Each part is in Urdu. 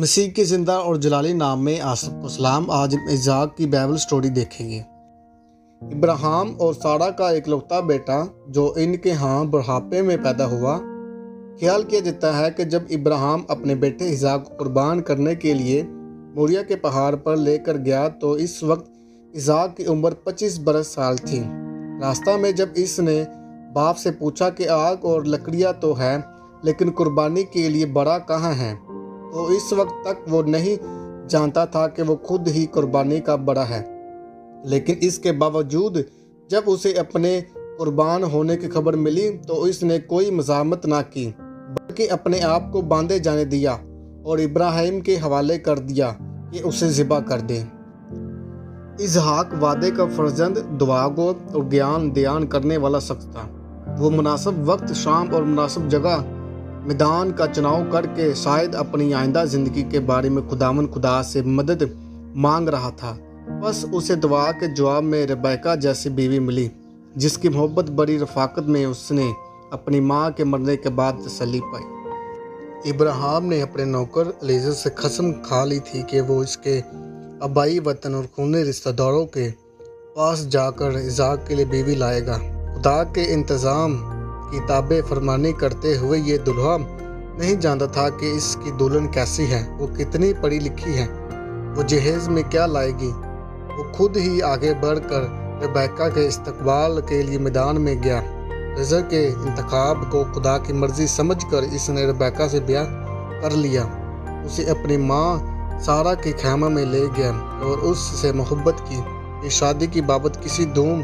مسیح کی زندہ اور جلالی نام میں آصف کو سلام۔ آج اسحاق کی بائبل سٹوری دیکھیں گے۔ ابراہیم اور سارہ کا اکلوتا بیٹا جو ان کے ہاں بڑھاپے میں پیدا ہوا۔ خیال کیا جاتا ہے کہ جب ابراہیم اپنے بیٹے اسحاق کو قربان کرنے کے لیے موریا کے پہاڑ پر لے کر گیا تو اس وقت اسحاق کی عمر 25 برس سال تھی۔ راستہ میں جب اس نے باپ سے پوچھا کہ آگ اور لکڑیاں تو ہے لیکن قربانی کے لیے بڑا کہاں ہے، تو اس وقت تک وہ نہیں جانتا تھا کہ وہ خود ہی قربانی کا بڑا ہے۔ لیکن اس کے باوجود جب اسے اپنے قربان ہونے کی خبر ملی تو اس نے کوئی مزاحمت نہ کی بلکہ اپنے آپ کو باندھے جانے دیا اور ابراہیم کے حوالے کر دیا کہ اسے ذبح کر دے۔ اسحاق وعدے کا فرزند، دعا گو اور گیان دیان کرنے والا شخص تھا۔ وہ مناسب وقت، شام اور مناسب جگہ میدان کا چناؤ کر کے شاید اپنی آئندہ زندگی کے بارے میں خدا سے مدد مانگ رہا تھا۔ بس اسے دعا کے جواب میں ربیکہ جیسی بیوی ملی جس کی محبت بڑی رفاقت میں اس نے اپنی ماں کے مرنے کے بعد تسلی پائی۔ ابراہیم نے اپنے نوکر الیعازر سے قسم کھا لی تھی کہ وہ اس کے آبائی وطن اور خونی رشتہ داروں کے پاس جا کر اسحاق کے لیے بیوی لائے گا۔ خدا کے انتظام کی تابع فرمانی کرتے ہوئے یہ دلہا نہیں جانتا تھا کہ اس کی دلہن کیسی ہے، وہ کتنی پڑھی لکھی ہے، وہ جہیز میں کیا لائے گی۔ وہ خود ہی آگے بڑھ کر ربیکہ کے استقبال کے لیے میدان میں گیا۔ الیعازر کے انتخاب کو خدا کی مرضی سمجھ کر اس نے ربیکہ سے بیاہ کر لیا، اسے اپنی ماں سارہ کے خیمہ میں لے گیا اور اس سے محبت کی۔ اس شادی کی بابت کسی دھوم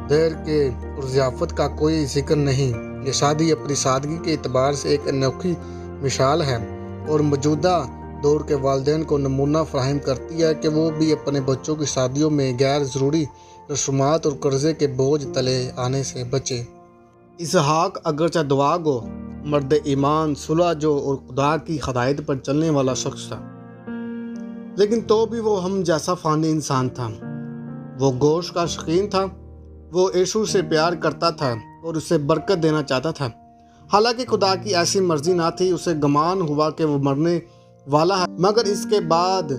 دھیر کے اور ضیافت کا کوئی ذکر نہیں۔ یہ شادی اپنی سادگی کے اعتبار سے ایک انوکھی مثال ہے اور موجودہ دور کے والدین کو نمونہ فراہم کرتی ہے کہ وہ بھی اپنے بچوں کی شادیوں میں غیر ضروری رسومات اور قرضے کے بوجھ تلے آنے سے بچے۔ اسحاق اگرچہ دعا گو، مرد ایمان، صلح جو اور خدا کی ہدایت پر چلنے والا شخص تھا، لیکن تو بھی وہ ہم جیسا فانی انسان تھا۔ وہ گوشت کا شوقین تھا، وہ یسوع سے پیار کرتا تھا اور اسے برکت دینا چاہتا تھا۔ حالانکہ خدا کی ایسی مرضی نہ تھی، اسے گمان ہوا کہ وہ مرنے والا ہے، مگر اس کے بعد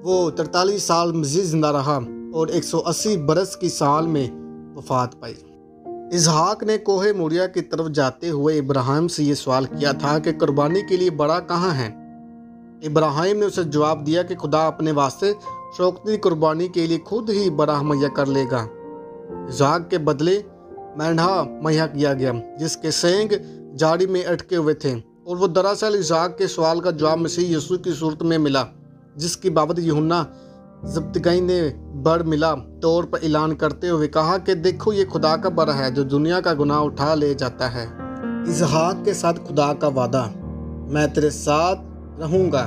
وہ 43 سال مزید زندہ رہا اور 180 برس کی سال میں وفات پائی۔ اسحاق نے کوہ موریا کی طرف جاتے ہوئے ابراہیم سے یہ سوال کیا تھا کہ قربانی کے لیے بڑا کہاں ہے۔ ابراہیم نے اسے جواب دیا کہ خدا اپنے واسطے شوقتی قربانی کے لیے خود ہی بڑا مہیا کر لے گا۔ اسحاق کے بدلے مینڈھا مہیا کیا گیا جس کے سینگ جاڑی میں اٹکے ہوئے تھے، اور وہ دراصل اسحاق کے سوال کا جواب مسیح یسوع کی صورت میں ملا، جس کی بابت یوحنا زبدیائی نے بڑھ ملا طور پر اعلان کرتے ہوئے کہا کہ دیکھو یہ خدا کا بڑا ہے جو دنیا کا گناہ اٹھا لے جاتا ہے۔ اسحاق کے ساتھ خدا کا وعدہ، میں تیرے ساتھ رہوں گا،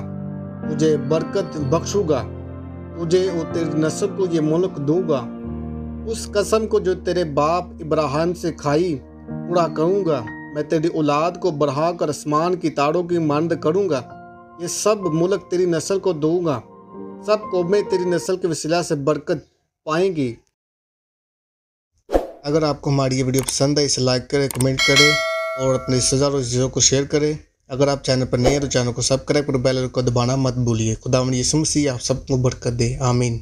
تجھے برکت بخشوں گا، تجھے اور تیری نسل کو یہ ملک دوں گا، اس قسم کو جو تیرے باپ ابراہیم سے کھائی پورا کروں گا، میں تیری اولاد کو بڑھا کر آسمان کی تاروں کی مانند کروں گا، یہ سب ملک تیری نسل کو دوں گا، سب قومیں تیری نسل کے وسیلہ سے برکت پائیں گی۔ اگر آپ کو ہماری یہ ویڈیو پسند ہے اسے لائک کریں، کمنٹ کریں اور اپنے رشتہ داروں چیزوں کو شیئر کریں۔ اگر آپ چینل پر نئے ہیں تو چینل کو سبسکرائب اور بیل کو دبانا مت بھولیے۔ خداوند یسوع مسیح آپ سب کو برکت دے، آمین۔